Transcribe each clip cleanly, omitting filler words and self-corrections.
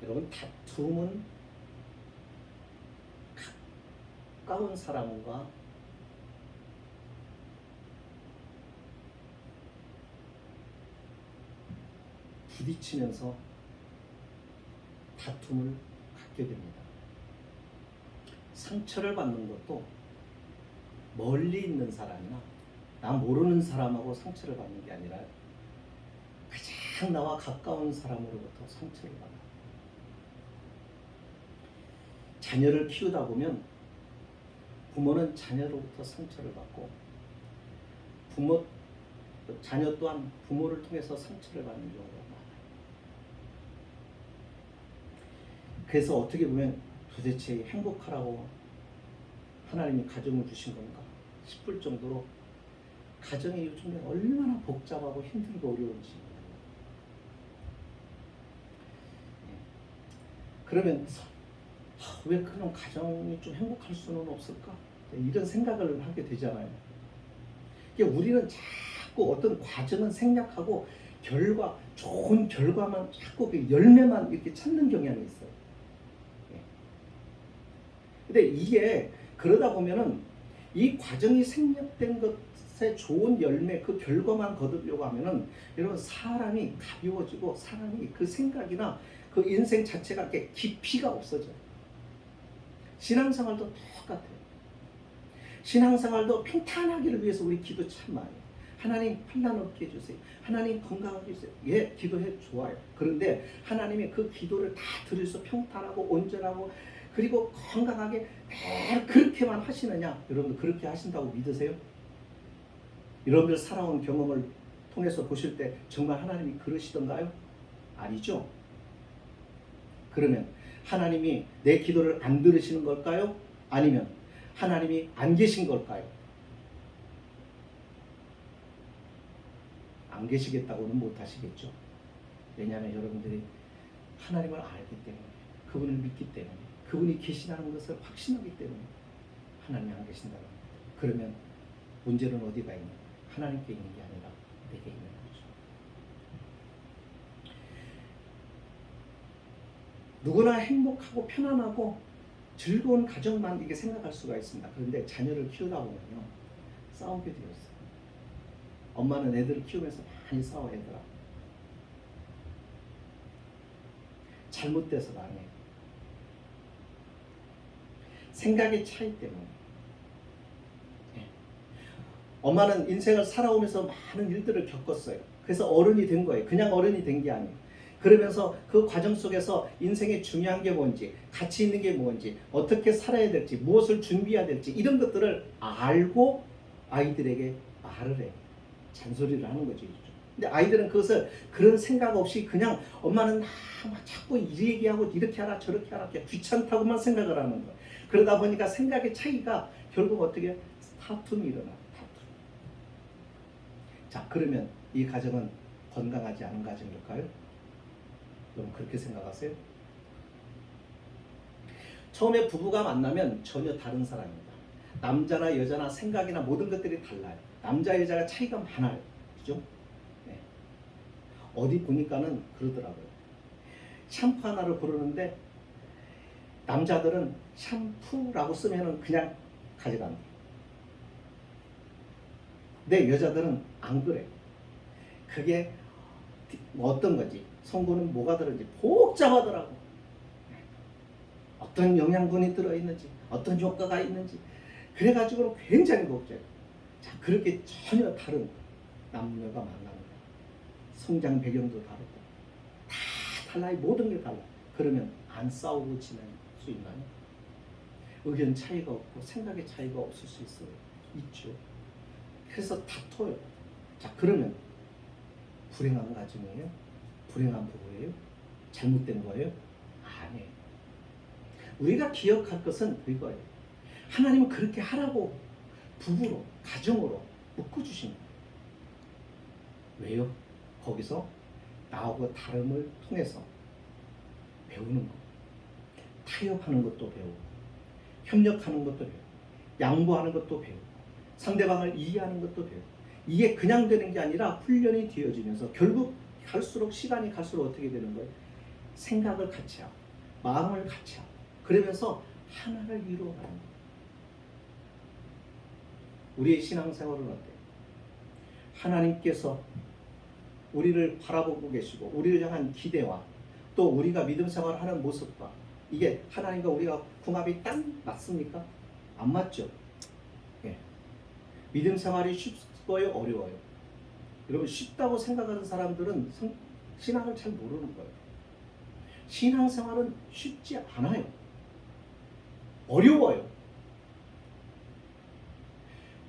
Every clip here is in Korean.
여러분, 다툼은 가까운 사람과 부딪히면서 다툼을 갖게 됩니다. 상처를 받는 것도 멀리 있는 사람이나 나 모르는 사람하고 상처를 받는 게 아니라 가장 나와 가까운 사람으로부터 상처를 받아요. 자녀를 키우다 보면 부모는 자녀로부터 상처를 받고 자녀 또한 부모를 통해서 상처를 받는 경우가 많아요. 그래서 어떻게 보면 도대체 행복하라고 하나님이 가정을 주신 건가 싶을 정도로 가정이 요즘에 얼마나 복잡하고 힘들고 어려운지. 그러면 왜 그런 가정이 좀 행복할 수는 없을까? 이런 생각을 하게 되잖아요. 우리는 자꾸 어떤 과정은 생략하고 좋은 결과만 자꾸 그 열매만 이렇게 찾는 경향이 있어요. 근데 이게 그러다 보면은 이 과정이 생략된 것의 좋은 열매, 그 결과만 거두려고 하면은 여러분, 사람이 가벼워지고 사람이 그 생각이나 그 인생 자체가 이렇게 깊이가 없어져요. 신앙생활도 똑같아요. 신앙생활도 평탄하기를 위해서 우리 기도 참 많이 해요. 하나님 환난 없게 해주세요. 하나님 건강하게 해주세요. 예, 기도해 좋아요. 그런데 하나님이 그 기도를 다 들으셔서 평탄하고 온전하고 그리고 건강하게 그렇게만 하시느냐? 여러분들 그렇게 하신다고 믿으세요? 여러분들 살아온 경험을 통해서 보실 때 정말 하나님이 그러시던가요? 아니죠? 그러면 하나님이 내 기도를 안 들으시는 걸까요? 아니면 하나님이 안 계신 걸까요? 안 계시겠다고는 못 하시겠죠. 왜냐하면 여러분들이 하나님을 알기 때문에, 그분을 믿기 때문에, 그분이 계시다는 것을 확신하기 때문에 하나님이 안 계신다는 겁니다. 그러면 문제는 어디가 있냐? 하나님께 있는 게 아니라 내게 있는 거죠. 누구나 행복하고 편안하고 즐거운 가정만 이게 생각할 수가 있습니다. 그런데 자녀를 키우다 보면요, 싸우게 되었어요. 엄마는 애들을 키우면서 많이 싸워, 애들아. 잘못돼서 안 해. 생각의 차이 때문에. 엄마는 인생을 살아오면서 많은 일들을 겪었어요. 그래서 어른이 된 거예요. 그냥 어른이 된 게 아니에요. 그러면서 그 과정 속에서 인생에 중요한 게 뭔지, 가치 있는 게 뭔지, 어떻게 살아야 될지, 무엇을 준비해야 될지 이런 것들을 알고 아이들에게 말을 해요. 잔소리를 하는 거죠. 근데 아이들은 그것을 그런 생각 없이 그냥 엄마는 자꾸 이 얘기하고 이렇게 하라 저렇게 하라 귀찮다고만 생각을 하는 거예요. 그러다 보니까 생각의 차이가 결국 어떻게 다툼이 일어나요. 자, 그러면 이 가정은 건강하지 않은 가정일까요? 여러분 그렇게 생각하세요? 처음에 부부가 만나면 전혀 다른 사람입니다. 남자나 여자나 생각이나 모든 것들이 달라요. 남자 여자가 차이가 많아요. 그죠? 네. 어디 보니까는 그러더라고요. 샴푸 하나를 고르는데 남자들은 샴푸라고 쓰면은 그냥 가져간다. 근데 여자들은 안 그래. 그게 어떤 거지? 성분은 뭐가 들어있는지 복잡하더라고. 어떤 영양분이 들어있는지, 어떤 효과가 있는지. 그래가지고 굉장히 복잡해. 자, 그렇게 전혀 다른 남녀가 만나는 거야. 성장 배경도 다르고, 다 달라요. 모든 게 달라. 그러면 안 싸우고 지낼 수 있나요? 의견 차이가 없고, 생각의 차이가 없을 수 있어요. 있죠. 그래서 다퉈요. 자, 그러면 불행한 가정이에요? 불행한 부부예요? 잘못된 거예요? 아니에요. 우리가 기억할 것은 그거예요. 하나님은 그렇게 하라고 부부로, 가정으로 묶어주신 거예요. 왜요? 거기서 나하고 다름을 통해서 배우는 거. 타협하는 것도 배우고, 협력하는 것도 배우고, 양보하는 것도 배우고, 상대방을 이해하는 것도 배우고. 이게 그냥 되는 게 아니라 훈련이 되어지면서 결국 갈수록 시간이 갈수록 어떻게 되는 거예요? 생각을 같이 하고 마음을 같이 하고 그러면서 하나를 이루어가는 거예요. 우리의 신앙생활은 어때요? 하나님께서 우리를 바라보고 계시고 우리를 향한 기대와 또 우리가 믿음 생활을 하는 모습과 이게 하나님과 우리가 궁합이 딱 맞습니까? 안 맞죠? 예. 믿음 생활이 쉽고요, 어려워요? 여러분 쉽다고 생각하는 사람들은 신앙을 잘 모르는 거예요. 신앙생활은 쉽지 않아요. 어려워요.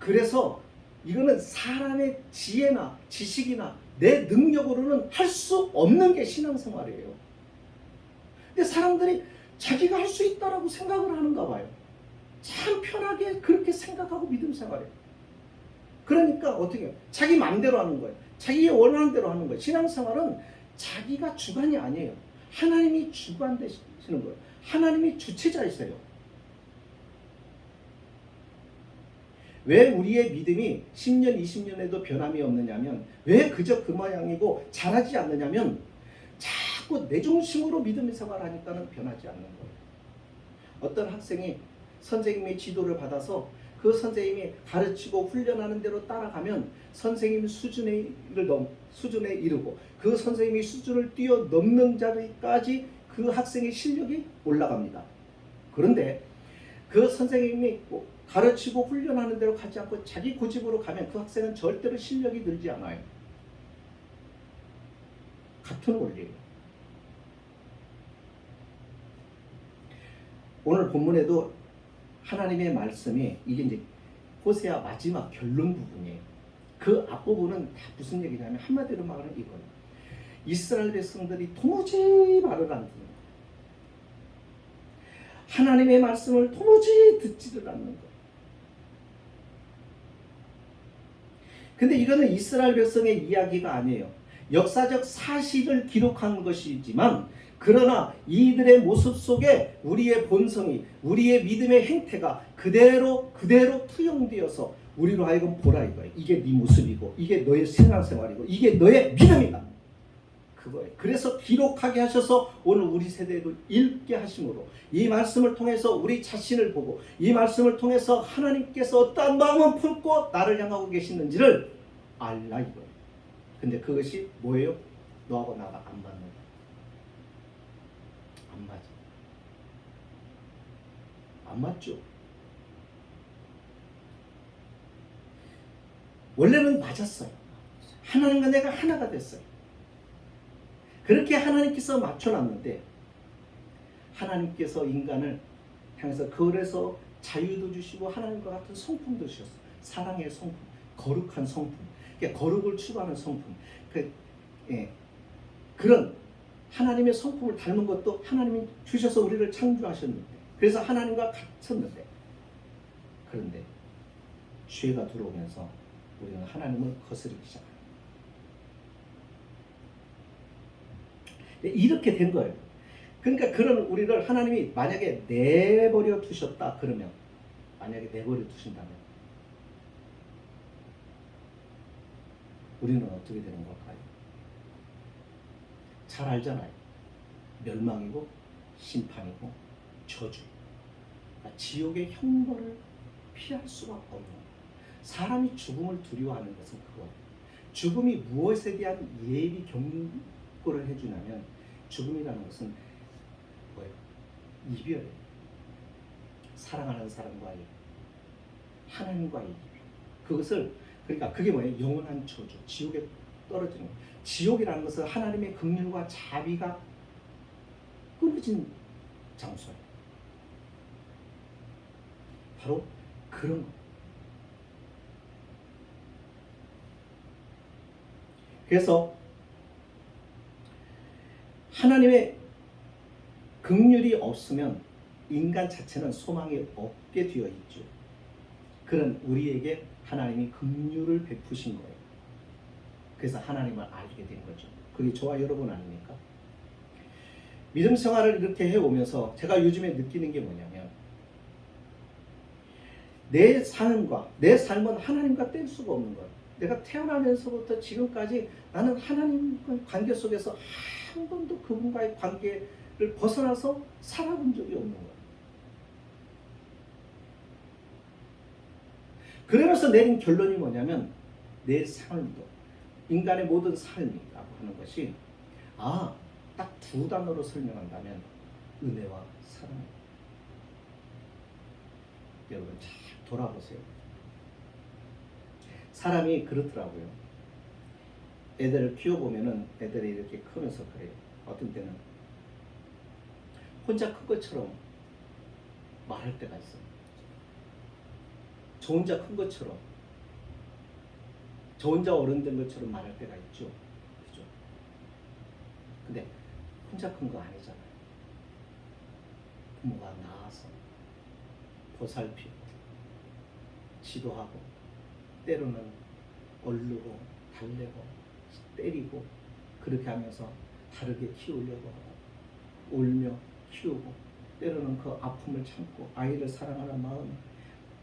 그래서 이거는 사람의 지혜나 지식이나 내 능력으로는 할 수 없는 게 신앙생활이에요. 근데 사람들이 자기가 할 수 있다라고 생각을 하는가 봐요. 참 편하게 그렇게 생각하고 믿음 생활해요. 그러니까 어떻게 해요? 자기 마음대로 하는 거예요. 자기가 원하는 대로 하는 거예요. 신앙생활은 자기가 주관이 아니에요. 하나님이 주관 되시는 거예요. 하나님이 주체자이세요. 왜 우리의 믿음이 10년, 20년에도 변함이 없느냐면 왜 그저 그 모양이고 자라지 않느냐면 자꾸 내 중심으로 믿음의 생활을 하니까는 변하지 않는 거예요. 어떤 학생이 선생님의 지도를 받아서 그 선생님이 가르치고 훈련하는 대로 따라가면 선생님 수준에 이르고 그 선생님이 수준을 뛰어넘는 자리까지 그 학생의 실력이 올라갑니다. 그런데 그 선생님이 가르치고 훈련하는 대로 가지 않고 자기 고집으로 가면 그 학생은 절대로 실력이 늘지 않아요. 같은 원리예요. 오늘 본문에도 하나님의 말씀이 이게 이제 호세아 마지막 결론 부분이에요. 그 앞부분은 다 무슨 얘기냐면 한마디로 말하면 이거예요. 이스라엘 백성들이 도무지 말을 안 듣는 거예요. 하나님의 말씀을 도무지 듣지를 않는 거예요. 근데 이거는 이스라엘 백성의 이야기가 아니에요. 역사적 사실을 기록한 것이지만 그러나 이들의 모습 속에 우리의 본성이 우리의 믿음의 행태가 그대로 투영되어서 우리로 하여금 보라 이거예요. 이게 네 모습이고 이게 너의 신앙생활이고 이게 너의 믿음이다. 그거예요. 그래서 기록하게 하셔서 오늘 우리 세대에도 읽게 하심으로 이 말씀을 통해서 우리 자신을 보고 이 말씀을 통해서 하나님께서 어떠한 마음을 품고 나를 향하고 계시는지를 알라 이거예요. 근데 그것이 뭐예요? 너하고 나가 안 맞는 거예요. 안 맞아. 안 맞죠? 원래는 맞았어요. 하나님과 내가 하나가 됐어요. 그렇게 하나님께서 맞춰놨는데 하나님께서 인간을 향해서 그래서 자유도 주시고 하나님과 같은 성품도 주셨어요. 사랑의 성품, 거룩한 성품, 그러니까 거룩을 추구하는 성품. 그런 하나님의 성품을 닮은 것도 하나님이 주셔서 우리를 창조하셨는데 그래서 하나님과 같았는데 그런데 죄가 들어오면서 우리는 하나님을 거스르기 시작합니다. 이렇게 된 거예요. 그러니까 그런 우리를 하나님이 만약에 내버려 두셨다 그러면 만약에 내버려 두신다면 우리는 어떻게 되는 걸까요? 잘 알잖아요. 멸망이고 심판이고 저주. 그러니까 지옥의 형벌을 피할 수가 없는 거예요. 사람이 죽음을 두려워하는 것은 그거예요. 죽음이 무엇에 대한 예비 경고를 해주냐면 죽음이라는 것은 뭐예요? 이별이에요. 사랑하는 사람과의 하나님과의 이별. 그것을 그러니까 그게 뭐예요? 영원한 저주, 지옥에 떨어지는 거예요. 지옥이라는 것은 하나님의 긍휼과 자비가 끊어진 장소예요. 바로 그런 거. 그래서 하나님의 긍휼이 없으면 인간 자체는 소망이 없게 되어 있죠. 그런 우리에게 하나님이 긍휼을 베푸신 거예요. 그래서 하나님을 알게 된 거죠. 그게 저와 여러분 아닙니까? 믿음 생활을 이렇게 해오면서 제가 요즘에 느끼는 게 뭐냐면 내 삶은 하나님과 뗄 수가 없는 거예요. 내가 태어나면서부터 지금까지 나는 하나님과의 관계 속에서 한 번도 그분과의 관계를 벗어나서 살아본 적이 없는 거예요. 그러면서 내린 결론이 뭐냐면 내 삶도, 인간의 모든 삶이라고 하는 것이 딱 두 단어로 설명한다면 은혜와 사랑입니다. 여러분 잘 돌아보세요. 사람이 그렇더라고요. 애들을 키워보면은 애들이 이렇게 크면서 그래요. 어떤 때는 혼자 큰 것처럼 말할 때가 있어요. 저 혼자 큰 것처럼, 저 혼자 어른 된 것처럼 말할 때가 있죠. 그죠? 근데 혼자 큰 거 아니잖아요. 부모가 낳아서 보살피고 지도하고 때로는 얼르고 달래고 때리고 그렇게 하면서 다르게 키우려고 하고 울며 키우고 때로는 그 아픔을 참고 아이를 사랑하는 마음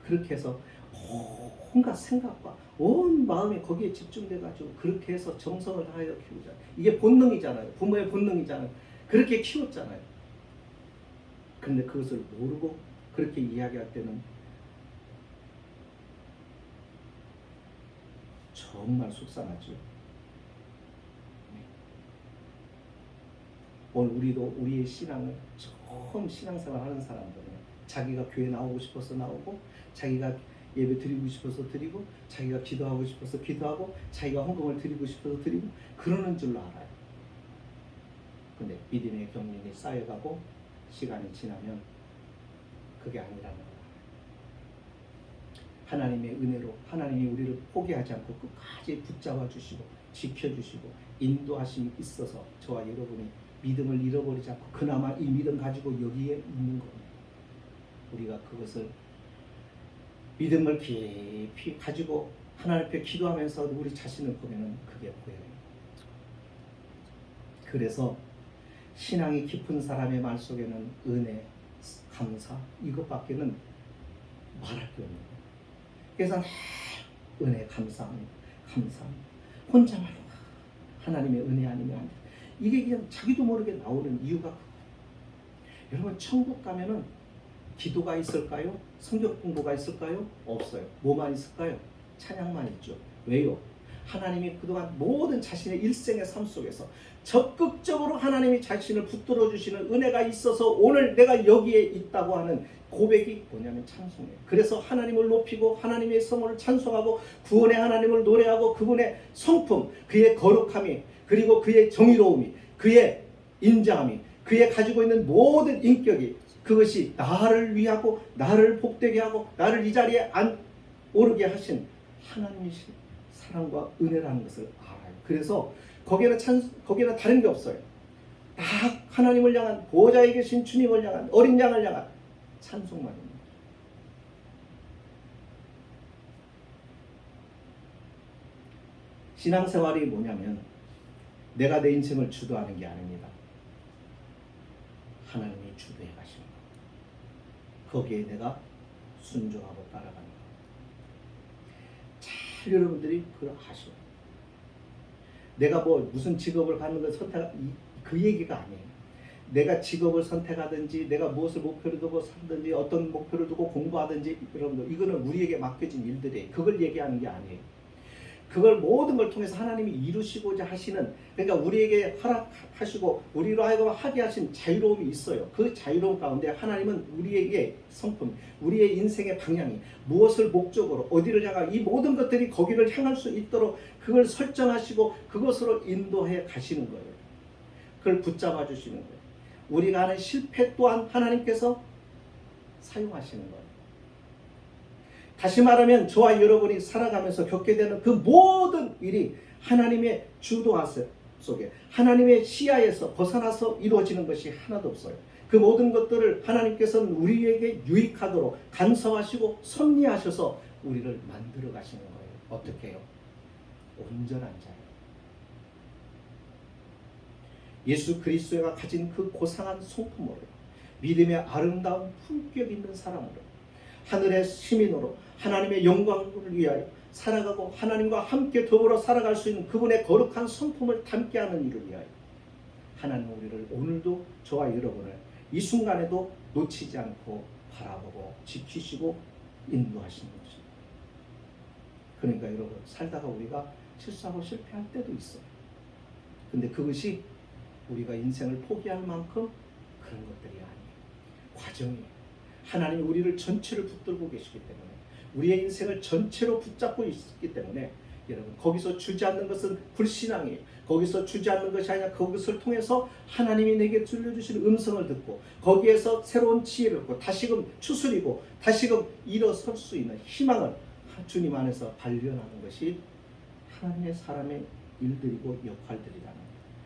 그렇게 해서 온갖 생각과 온 마음이 거기에 집중돼가지고 그렇게 해서 정성을 다하여 키우잖아요. 이게 본능이잖아요. 부모의 본능이잖아요. 그렇게 키웠잖아요. 그런데 그것을 모르고 그렇게 이야기할 때는 정말 속상하죠. 오늘 우리도 우리의 신앙을 처음 신앙생활 하는 사람들은 자기가 교회 나오고 싶어서 나오고 자기가 예배 드리고 싶어서 드리고 자기가 기도하고 싶어서 기도하고 자기가 헌금을 드리고 싶어서 드리고 그러는 줄로 알아요. 근데 믿음의 경륜이 쌓여가고 시간이 지나면 그게 아니라는 거예요. 하나님의 은혜로 하나님이 우리를 포기하지 않고 끝까지 붙잡아 주시고 지켜주시고 인도하심이 있어서 저와 여러분이 믿음을 잃어버리지 않고 그나마 이 믿음 가지고 여기에 있는 겁니다. 우리가 그것을 믿음을 깊이 가지고 하나님 앞에 기도하면서 우리 자신을 보면은 그게 보여요. 그래서 신앙이 깊은 사람의 말 속에는 은혜, 감사 이것밖에는 말할 게 없는 거예요. 그래서 은혜 감사합니다. 감사합니다. 혼자 말로 하나님의 은혜 아니면 안 돼. 이게 그냥 자기도 모르게 나오는 이유가 여러분 천국 가면은 기도가 있을까요? 성경 공부가 있을까요? 없어요. 뭐만 있을까요? 찬양만 있죠. 왜요? 하나님이 그동안 모든 자신의 일생의 삶 속에서 적극적으로 하나님이 자신을 붙들어 주시는 은혜가 있어서 오늘 내가 여기에 있다고 하는 고백이 뭐냐면 찬송이에요. 그래서 하나님을 높이고 하나님의 성을 찬송하고 구원의 하나님을 노래하고 그분의 성품, 그의 거룩함이 그리고 그의 정의로움이 그의 인자함이 그의 가지고 있는 모든 인격이 그것이 나를 위하고 나를 복되게 하고 나를 이 자리에 오르게 하신 하나님의 사랑과 은혜라는 것을 알아요. 그래서 거기에는 다른 게 없어요. 다 하나님을 향한 보호자에 계신 주님을 향한 어린 양을 향한 찬송만입니다. 신앙생활이 뭐냐면 내가 내 인생을 주도하는 게 아닙니다. 하나님이 주도해 가시는 것. 거기에 내가 순종하고 따라가는 것. 잘 여러분들이 그걸 아셔요. 내가 무슨 직업을 갖는 걸 그 얘기가 아니에요. 내가 직업을 선택하든지 내가 무엇을 목표를 두고 살든지 어떤 목표를 두고 공부하든지 여러분들 이거는 우리에게 맡겨진 일들이에요. 그걸 얘기하는 게 아니에요. 그걸 모든 걸 통해서 하나님이 이루시고자 하시는 그러니까 우리에게 허락하시고 우리로 하여금 하게 하신 자유로움이 있어요. 그 자유로움 가운데 하나님은 우리에게 성품, 우리의 인생의 방향이 무엇을 목적으로 어디를 향한 이 모든 것들이 거기를 향할 수 있도록 그걸 설정하시고 그것으로 인도해 가시는 거예요. 그걸 붙잡아 주시는 거예요. 우리가 하는 실패 또한 하나님께서 사용하시는 거예요. 다시 말하면 저와 여러분이 살아가면서 겪게 되는 그 모든 일이 하나님의 주도하 속에 하나님의 시야에서 벗어나서 이루어지는 것이 하나도 없어요. 그 모든 것들을 하나님께서는 우리에게 유익하도록 간섭하시고 섭리하셔서 우리를 만들어 가시는 거예요. 어떻게 해요? 온전한 자예요. 예수 그리스도가 가진 그 고상한 성품으로 믿음의 아름다운 품격 있는 사람으로 하늘의 시민으로 하나님의 영광을 위하여 살아가고 하나님과 함께 더불어 살아갈 수 있는 그분의 거룩한 성품을 담게 하는 일을 위하여 하나님 우리를 오늘도 저와 여러분을 이 순간에도 놓치지 않고 바라보고 지키시고 인도하시는 것입니다. 그러니까 여러분 살다가 우리가 실수하고 실패할 때도 있어요. 근데 그것이 우리가 인생을 포기할 만큼 그런 것들이 아니에요. 과정이에요. 하나님이 우리를 전체를 붙들고 계시기 때문에 우리의 인생을 전체로 붙잡고 있기 때문에 여러분 거기서 주지 않는 것은 불신앙이에요. 거기서 주지 않는 것이 아니라 그것을 통해서 하나님이 내게 들려주시는 음성을 듣고 거기에서 새로운 지혜를 얻고 다시금 추스리고 다시금 일어설 수 있는 희망을 주님 안에서 발견하는 것이 하나님의 사람의 일들이고 역할들이라는 거예요.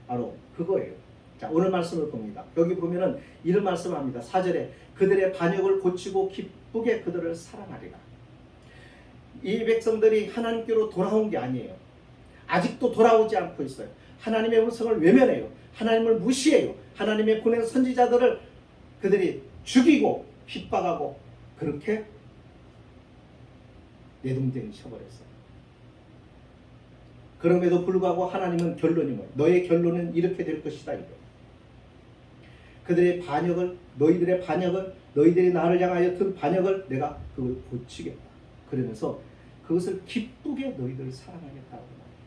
바로 그거예요. 자, 오늘 말씀을 봅니다. 여기 보면은 이런 말씀을 합니다. 4절에 그들의 반역을 고치고 기쁘게 그들을 사랑하리라. 이 백성들이 하나님께로 돌아온 게 아니에요. 아직도 돌아오지 않고 있어요. 하나님의 음성을 외면해요. 하나님을 무시해요. 하나님의 보낸 선지자들을 그들이 죽이고 핍박하고 그렇게 내동댕이 쳐버렸어요. 그럼에도 불구하고 하나님은 결론이 뭐예요? 너의 결론은 이렇게 될 것이다. 이거. 그들의 반역을 너희들의 반역을 너희들이 나를 향하여 든 반역을 내가 그걸 고치겠다. 그러면서 그것을 기쁘게 너희들을 사랑하겠다고 말해요.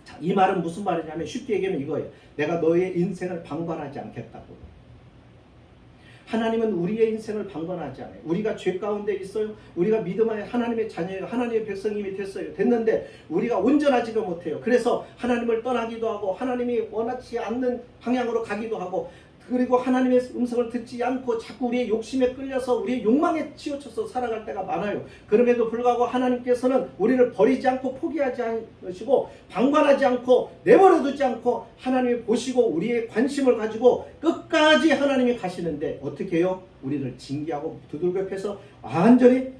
자, 이 말은 무슨 말이냐면 쉽게 얘기하면 이거예요. 내가 너의 인생을 방관하지 않겠다고. 하나님은 우리의 인생을 방관하지 않아요. 우리가 죄 가운데 있어요. 우리가 믿음 안에 하나님의 자녀예요. 하나님의 백성님이 됐는데 우리가 온전하지도 못해요. 그래서 하나님을 떠나기도 하고 하나님이 원하지 않는 방향으로 가기도 하고 그리고 하나님의 음성을 듣지 않고 자꾸 우리의 욕심에 끌려서 우리의 욕망에 치우쳐서 살아갈 때가 많아요. 그럼에도 불구하고 하나님께서는 우리를 버리지 않고 포기하지 않으시고 방관하지 않고 내버려두지 않고 하나님이 보시고 우리의 관심을 가지고 끝까지 하나님이 가시는데 어떻게 해요? 우리를 징계하고 두들겨 패서 완전히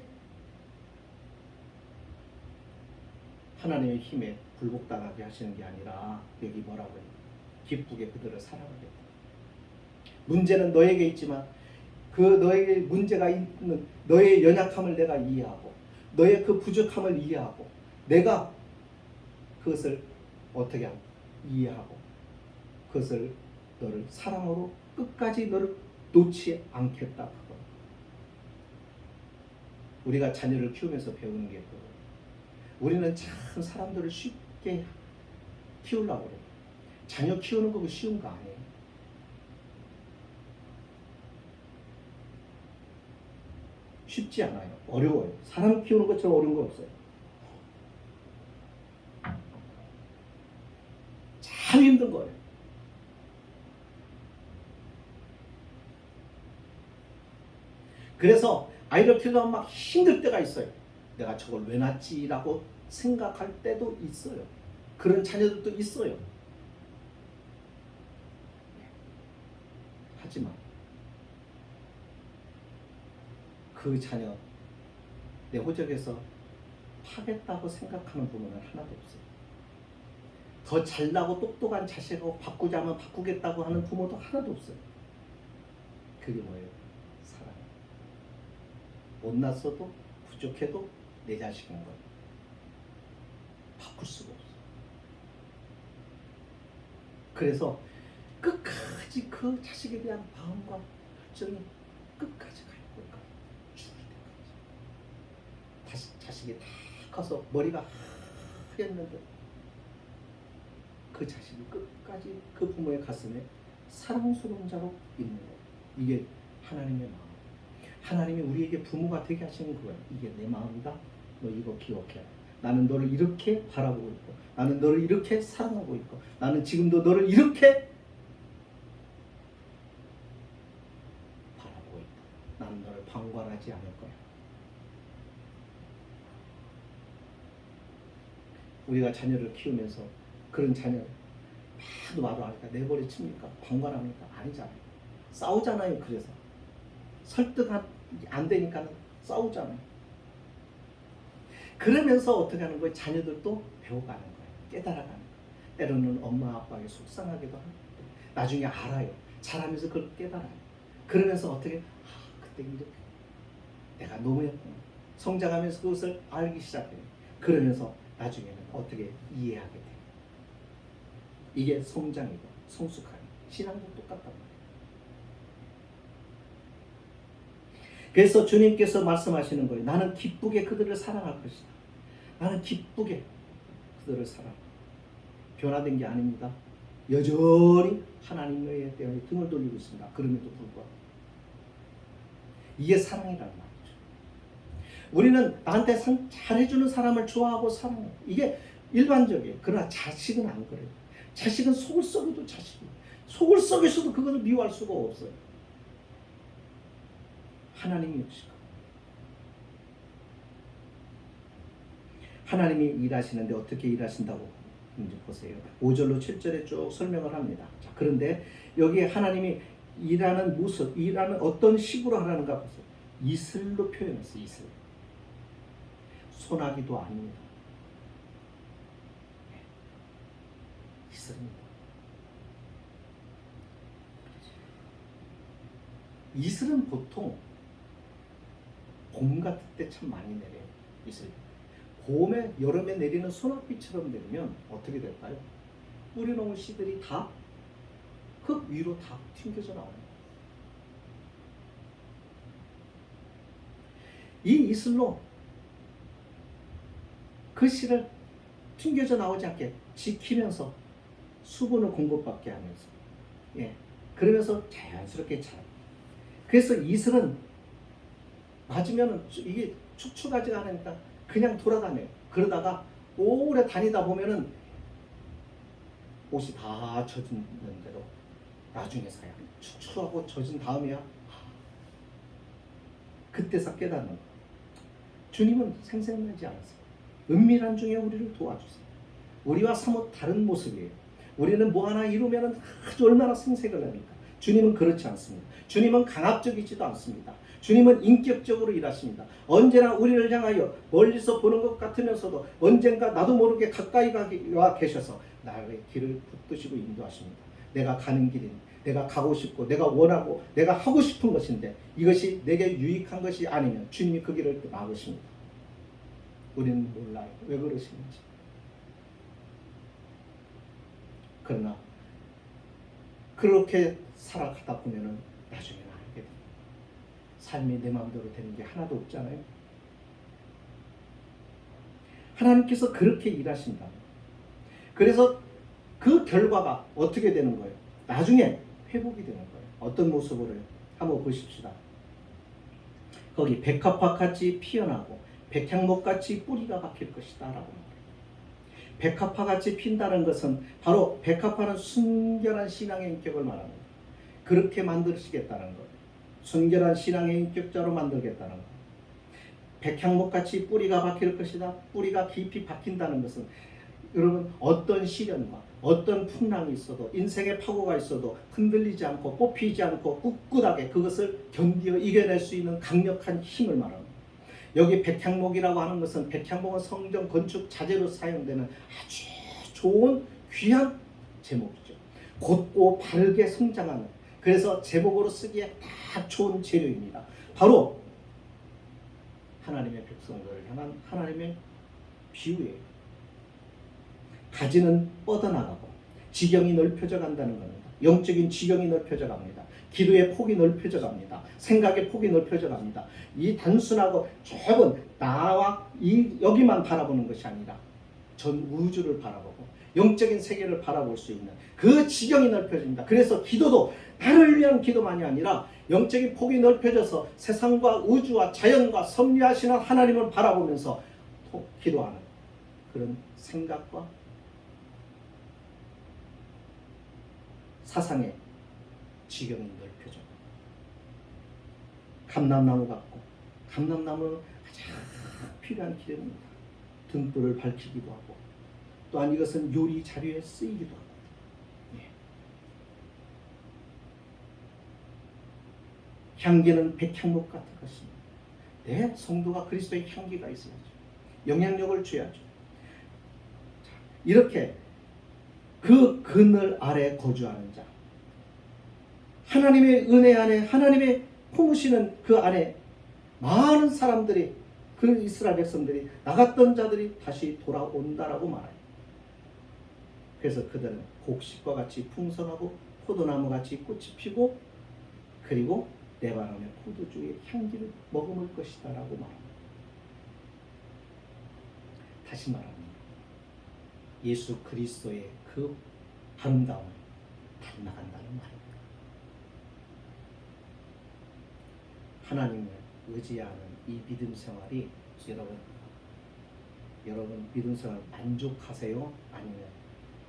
하나님의 힘에 굴복당하게 하시는 게 아니라 여기 뭐라고 해요? 기쁘게 그들을 사랑하겠다. 문제는 너에게 있지만 그 너에게 문제가 있는 너의 연약함을 내가 이해하고 너의 그 부족함을 이해하고 내가 그것을 어떻게 하고 이해하고 그것을 너를 사랑으로 끝까지 너를 놓지 않겠다. 그거. 우리가 자녀를 키우면서 배우는 게 그거. 우리는 참 사람들을 쉽게 키우려고 그래요. 자녀 키우는 거 쉬운 거 아니에요. 쉽지 않아요. 어려워요. 사람 키우는 것처럼 어려운 거 없어요. 참 힘든 거예요. 그래서 아이를 키우다 막 힘들 때가 있어요. 내가 저걸 왜 낳지라고 생각할 때도 있어요. 그런 자녀들도 있어요. 하지만 그 자녀 내 호적에서 파겠다고 생각하는 부모는 하나도 없어요. 더 잘나고 똑똑한 자식하고 바꾸자면 바꾸겠다고 하는 부모도 하나도 없어요. 그게 뭐예요? 사랑. 못났어도 부족해도 내 자식인 거예요. 바꿀 수가 없어요. 그래서 끝까지 그 자식에 대한 마음과 열정이 끝까지 가요. 자식이 다 커서 머리가 하였는데 그 자식이 끝까지 그 부모의 가슴에 사랑스러운 자로 있는 거예요. 이게 하나님의 마음. 하나님이 우리에게 부모가 되게 하시는 거예요. 이게 내 마음이다. 너 이거 기억해. 나는 너를 이렇게 바라보고 있고 나는 너를 이렇게 사랑하고 있고 나는 지금도 너를 이렇게 바라보고 있다. 나는 너를 방관하지 않을 거야. 우리가 자녀를 키우면서 그런 자녀를 하도 말을 하니까 내버려 칩니까? 방관합니까? 아니잖아요. 싸우잖아요. 그래서 설득 안 되니까 싸우잖아요. 그러면서 어떻게 하는 거예요? 자녀들도 배워가는 거예요. 깨달아가는 거예요. 때로는 엄마 아빠에게 속상하기도 하고 나중에 알아요. 자라면서 그걸 깨달아요. 그러면서 어떻게 그때 이렇게 내가 너무했구나. 성장하면서 그것을 알기 시작해요. 그러면서 나중에는 어떻게 이해하게 돼요. 이게 성장이고 성숙하는 신앙도 똑같단 말이에요. 그래서 주님께서 말씀하시는 거예요. 나는 기쁘게 그들을 사랑할 것이다. 나는 기쁘게 그들을 사랑해. 변화된 게 아닙니다. 여전히 하나님에 대해 등을 돌리고 있습니다. 그럼에도 불구하고. 이게 사랑이라는 말이죠. 우리는 나한테 잘해주는 사람을 좋아하고 사랑해요. 이게 일반적이에요. 그러나 자식은 안 그래요. 자식은 속을 썩여도 자식이에요. 속을 썩여서도 그것을 미워할 수가 없어요. 하나님이 역시 하나님이 일하시는데 어떻게 일하신다고 이제 보세요. 5절로 7절에 쭉 설명을 합니다. 자, 그런데 여기 하나님이 일하는 모습, 일하는 어떤 식으로 하라는가 보세요. 이슬로 표현했어요. 이슬. 소나기도 아닙니다. 이슬입니다. 이슬은 보통 봄 같을 때 참 많이 내려요. 이슬. 봄에 여름에 내리는 소낙비처럼 내리면 어떻게 될까요? 뿌려놓은 씨들이 다 흙 위로 다 튕겨져 나와요. 이 이슬로 그 씨를 튕겨져 나오지 않게 지키면서 수분을 공급받게 하면서, 그러면서 자연스럽게 자라요. 그래서 이슬은 맞으면 이게 축축하지가 않으니까 그냥 돌아다녀요. 그러다가 오래 다니다 보면은 옷이 다 젖은 대로 나중에서야 축축하고 젖은 다음에야 그때서 깨닫는 거예요. 주님은 생색나지 않으세요. 은밀한 중에 우리를 도와주세요. 우리와 사뭇 다른 모습이에요. 우리는 뭐 하나 이루면 아주 얼마나 생색을 내니까. 주님은 그렇지 않습니다. 주님은 강압적이지도 않습니다. 주님은 인격적으로 일하십니다. 언제나 우리를 향하여 멀리서 보는 것 같으면서도 언젠가 나도 모르게 가까이 와 계셔서 나의 길을 붙드시고 인도하십니다. 내가 가는 길인, 내가 가고 싶고 내가 원하고 내가 하고 싶은 것인데 이것이 내게 유익한 것이 아니면 주님이 그 길을 막으십니다. 우리는 몰라요. 왜 그러시는지. 그러나 그렇게 살아가다 보면은 나중에는 알게 됩니다. 삶이 내 마음대로 되는 게 하나도 없잖아요. 하나님께서 그렇게 일하신다. 그래서 그 결과가 어떻게 되는 거예요? 나중에 회복이 되는 거예요. 어떤 모습으로요? 한번 보십시다. 거기 백합화같이 피어나고 백향목같이 뿌리가 박힐 것이다 라고 말해요. 백합화같이 핀다는 것은 바로 백합화는 순결한 신앙의 인격을 말합니다. 그렇게 만드시겠다는 거예요. 순결한 신앙의 인격자로 만들겠다는 거예요. 백향목같이 뿌리가 박힐 것이다. 뿌리가 깊이 박힌다는 것은 여러분 어떤 시련과 어떤 풍랑이 있어도 인생의 파고가 있어도 흔들리지 않고 뽑히지 않고 꿋꿋하게 그것을 견디어 이겨낼 수 있는 강력한 힘을 말합니다. 여기 백향목이라고 하는 것은 백향목은 성전 건축 자재로 사용되는 아주 좋은 귀한 제목이죠. 곧고 바르게 성장하는, 그래서 제목으로 쓰기에 딱 좋은 재료입니다. 바로 하나님의 백성들을 향한 하나님의 비유예요. 가지는 뻗어나가고 지경이 넓혀져 간다는 겁니다. 영적인 지경이 넓혀져 갑니다. 기도의 폭이 넓혀져 갑니다. 생각의 폭이 넓혀져 갑니다. 이 단순하고 좁은 나와 여기만 바라보는 것이 아니라 전 우주를 바라보고 영적인 세계를 바라볼 수 있는 그 지경이 넓혀집니다. 그래서 기도도 나를 위한 기도만이 아니라 영적인 폭이 넓혀져서 세상과 우주와 자연과 섭리하시는 하나님을 바라보면서 기도하는 그런 생각과 사상의 지경이 넓혀져. 감람나무 같고, 감람나무는 가장 필요한 기름입니다. 등불을 밝히기도 하고, 또한 이것은 요리 자료에 쓰이기도 하고. 향기는 백향목 같은 것입니다. 네, 성도가 그리스도의 향기가 있어야죠. 영향력을 줘야죠. 이렇게 그 그늘 아래 거주하는 자, 하나님의 은혜 안에, 하나님의 품으시는 그 안에 많은 사람들이 그 그 이스라엘 백성들이 나갔던 자들이 다시 돌아온다라고 말해요. 그래서 그들은 곡식과 같이 풍성하고 포도나무 같이 꽃이 피고 그리고 레바논의 포도주의 향기를 머금을 것이다라고 말합니다. 다시 말합니다. 예수 그리스도의 그 아름다움을 닮아간다는 말입니다. 하나님을 의지하는 이 믿음 생활이 여러분 믿음 생활 만족하세요? 아니면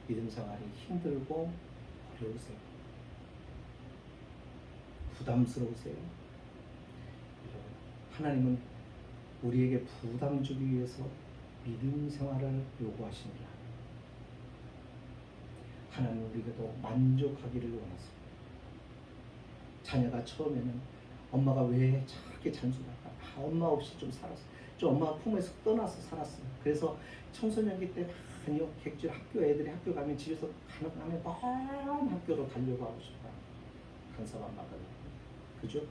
믿음 생활이 힘들고 어려우세요? 부담스러우세요? 하나님은 우리에게 부담 주기 위해서 믿음 생활을 요구하십니다. 하나님 우리에게도 만족하기를 원하십니다. 자녀가 처음에는 엄마가 왜 저렇게 잔소리할까? 엄마 없이 좀 살았어. 좀 엄마 품에서 떠나서 살았어. 그래서 청소년기 때 많이 객실 애들이 학교 가면 집에서 가능하면 먼 학교로 가려고 하고 싶다. 간섭 안 받아요. 그죠?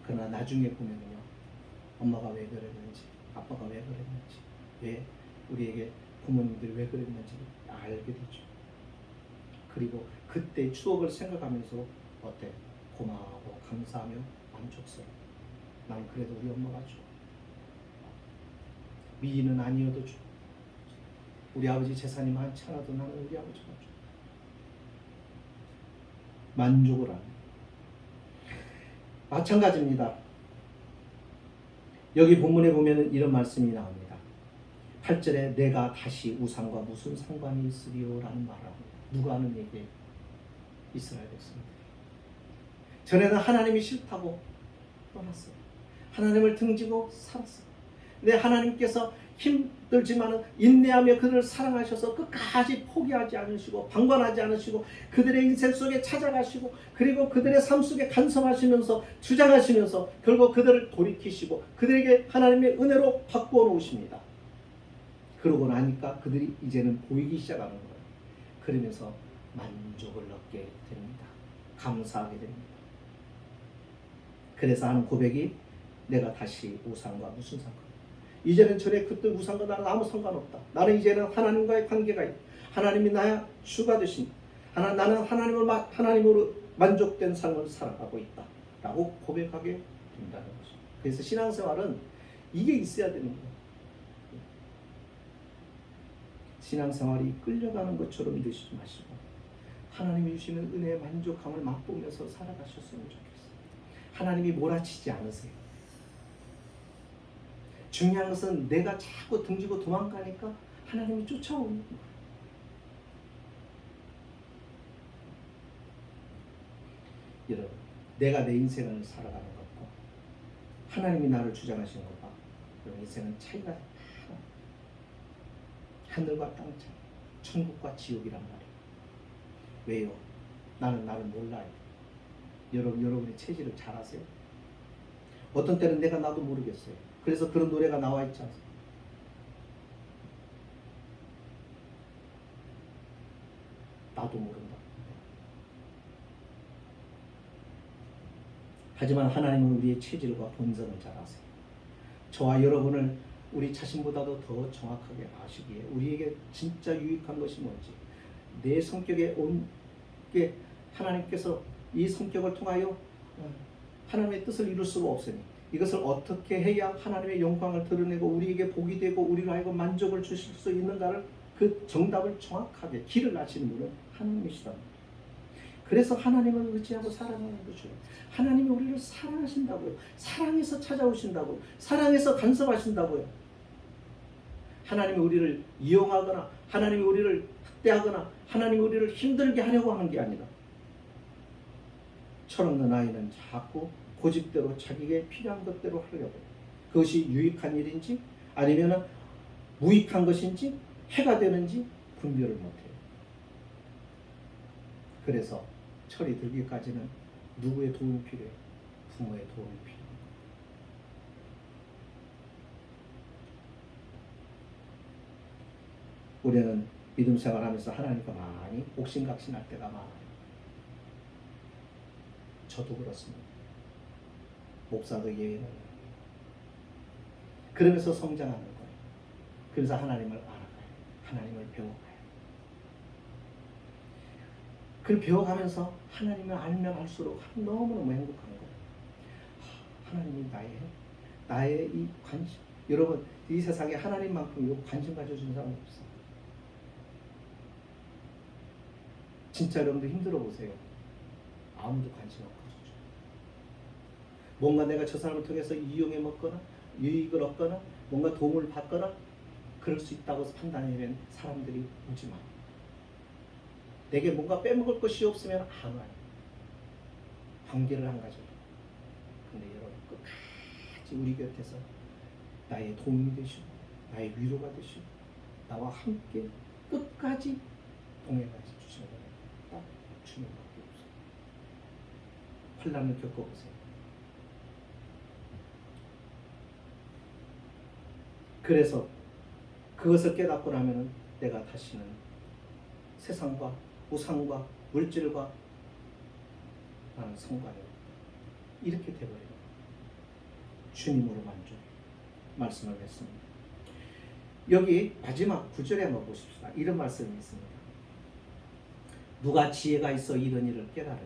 그러나 나중에 보면요, 엄마가 왜 그랬는지, 아빠가 왜 그랬는지, 왜 우리에게 부모님들이 왜 그랬는지 알게 되죠. 그리고 그때 추억을 생각하면서 어때? 고마워하고 감사하며 만족스러워. 나는 그래도 우리 엄마가 좋아. 미인은 아니어도 좋아. 우리 아버지 재산이 많지 않아도 나는 우리 아버지가 좋아. 만족을 합니다. 마찬가지입니다. 여기 본문에 보면 이런 말씀이 나옵니다. 8절에 내가 다시 우상과 무슨 상관이 있으리요? 라는 말을 합니다. 누가 하는 얘기예요? 이스라엘 백성들. 전에는 하나님이 싫다고 떠났어요. 하나님을 등지고 살았어요. 근데 하나님께서 힘들지만 인내하며 그들을 사랑하셔서 끝까지 포기하지 않으시고 방관하지 않으시고 그들의 인생 속에 찾아가시고 그리고 그들의 삶 속에 간섭하시면서 주장하시면서 결국 그들을 돌이키시고 그들에게 하나님의 은혜로 바꾸어 놓으십니다. 그러고 나니까 그들이 이제는 보이기 시작하는 거예요. 그러면서 만족을 얻게 됩니다. 감사하게 됩니다. 그래서 하는 고백이 내가 다시 우상과 무슨 상관? 이제는 전에 그때 우상과 나는 아무 상관없다. 나는 이제는 하나님과의 관계가 있다. 하나님이 나의 주가 되신 나는 하나님으로 만족된 삶을 살아가고 있다. 라고 고백하게 된다는 거죠. 그래서 신앙생활은 이게 있어야 되는 거예요. 신앙생활이 끌려가는 것처럼 믿으시지 마시고 하나님이 주시는 은혜의 만족함을 맛보면서 살아가셨으면 좋겠어요. 하나님이 몰아치지 않으세요. 중요한 것은 내가 자꾸 등지고 도망가니까 하나님이 쫓아오는 거예요. 여러분, 내가 내 인생을 살아가는 것과 하나님이 나를 주장하시는 것과 여러분 인생은 차이가 하늘과 땅 차이, 천국과 지옥이란 말이에요. 왜요? 나는 나를 몰라요. 여러분의 체질을 잘 아세요? 어떤 때는 내가 나도 모르겠어요. 그래서 그런 노래가 나와 있지 않습니까? 나도 모른다. 하지만 하나님은 우리의 체질과 본성을 잘 아세요. 저와 여러분을 우리 자신보다도 더 정확하게 아시기에 우리에게 진짜 유익한 것이 뭔지, 내 성격에 온 게 하나님께서 이 성격을 통하여 하나님의 뜻을 이룰 수가 없으니 이것을 어떻게 해야 하나님의 영광을 드러내고 우리에게 복이 되고 우리로 하여금 만족을 주실 수 있는가를 그 정답을 정확하게 길을 아시는 분은 하나님이시다. 그래서 하나님을 의지하고 살아가는 거죠. 하나님이 우리를 사랑하신다고요. 사랑해서 찾아오신다고요. 사랑해서 간섭하신다고요. 하나님이 우리를 이용하거나 하나님이 우리를 학대하거나 하나님이 우리를 힘들게 하려고 하는 게 아니라 철없는 아이는 자꾸 고집대로 자기에게 필요한 것대로 하려고 해요. 그것이 유익한 일인지 아니면 무익한 것인지 해가 되는지 분별을 못해요. 그래서 철이 들기까지는 누구의 도움이 필요해요? 부모의 도움이 필요해요. 우리는 믿음 생활하면서 하나님과 많이 옥신각신할 때가 많아요. 저도 그렇습니다. 목사도 예외는 그러면서 성장하는 거예요. 그래서 하나님을 알아가요. 하나님을 배워가요. 그걸 배워가면서 하나님을 알면 알수록 너무너무 행복한 거예요. 하나님이 나의 이 관심. 여러분, 이 세상에 하나님만큼 관심 가져주는 사람 없어. 진짜 여러분들 힘들어 보세요. 아무도 관심 없고. 뭔가 내가 저 사람을 통해서 이용해 먹거나 유익을 얻거나 뭔가 도움을 받거나 그럴 수 있다고 판단하면 사람들이 오지 마. 내게 뭔가 빼먹을 것이 없으면 안 와요. 관계를 안 가져요. 근데 여러분 끝까지 우리 곁에서 나의 도움이 되시고 나의 위로가 되시고 나와 함께 끝까지 동행해 주시는 거예요. 딱 주님밖에 없어요. 환난을 겪어보세요. 그래서 그것을 깨닫고 나면은 내가 다시는 세상과 우상과 물질과 나는 상관이 없다. 이렇게 돼버려요. 주님으로 만족. 말씀을 했습니다. 여기 마지막 9절에 한번 보십시다. 이런 말씀이 있습니다. 누가 지혜가 있어 이런 일을 깨달으며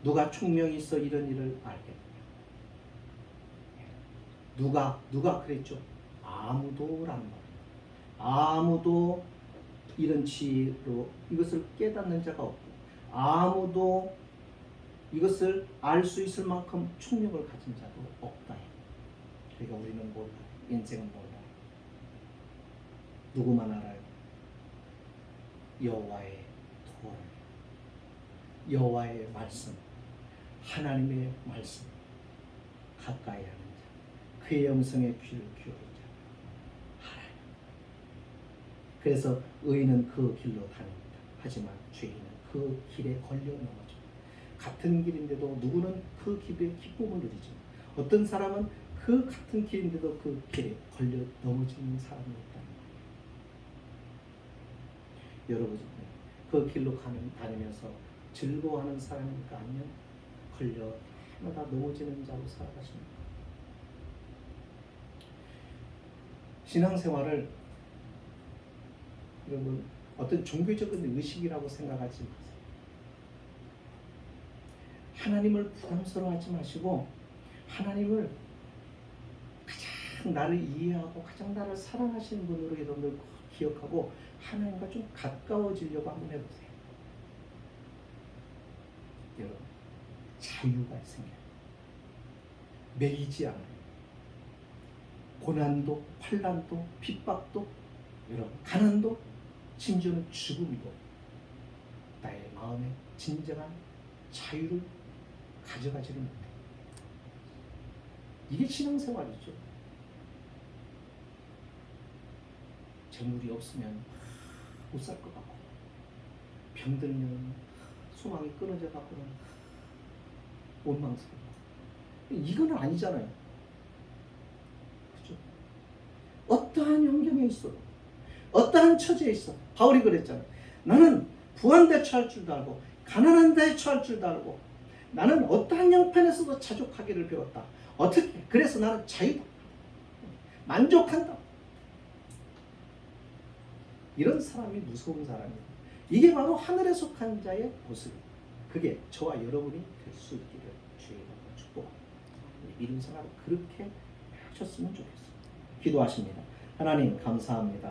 누가 총명이 있어 이런 일을 알겠느냐. 누가 그랬죠? 아무도라는 말. 아무도 이런 지혜로 이것을 깨닫는 자가 없고 아무도 이것을 알 수 있을 만큼 총력을 가진 자도 없다. 그러니까 우리는 몰라요. 인생은 몰라요. 누구만 알아요? 여호와의 도를, 여호와의 말씀, 하나님의 말씀 가까이 하는 자, 그의 음성에 귀를 기울이는 자 알아요. 그래서 의인은 그 길로 다닙니다. 하지만 죄인은 그 길에 걸려 넘어져. 같은 길인데도 누구는 그 길에 기쁨을 누리죠. 어떤 사람은 그 같은 길인데도 그 길에 걸려 넘어지는 사람이 있다는 거예요. 여러분, 그 길로 다니면서 즐거워하는 사람입니까? 아니면 걸려 하나다 넘어지는 자로 살아가십니까? 신앙생활을 여러분 어떤 종교적인 의식이라고 생각하지 마세요. 하나님을 부담스러워하지 마시고 하나님을 가장 나를 이해하고 가장 나를 사랑하시는 분으로 여러분들 기억하고 하나님과 좀 가까워지려고 한번 해보세요. 여러분 자유가 생겨요. 매이지 않아요. 고난도 환난도 핍박도 여러분 가난도 심지어는 죽음도 나의 마음에 진정한 자유를 가져가지는 못해. 이게 신앙생활이죠. 재물이 없으면 못 살 것 같고 병들면 소망이 끊어져 갖고는 원망스럽고 이거는 아니잖아요. 그죠? 어떠한 환경에 있어도 어떠한 처지에 있어 바울이 그랬잖아요. 나는 부한 처할 줄도 알고 가난한 데 처할 줄도 알고 나는 어떠한 형편에서도 자족하기를 배웠다. 어떻게? 그래서 나는 자유다. 만족한다. 이런 사람이 무서운 사람이에요. 이게 바로 하늘에 속한 자의 모습. 그게 저와 여러분이 될 수 있기를 주의 이름으로 축복합니다. 믿음 생활을 그렇게 하셨으면 좋겠어요. 기도하십니다. 하나님 감사합니다.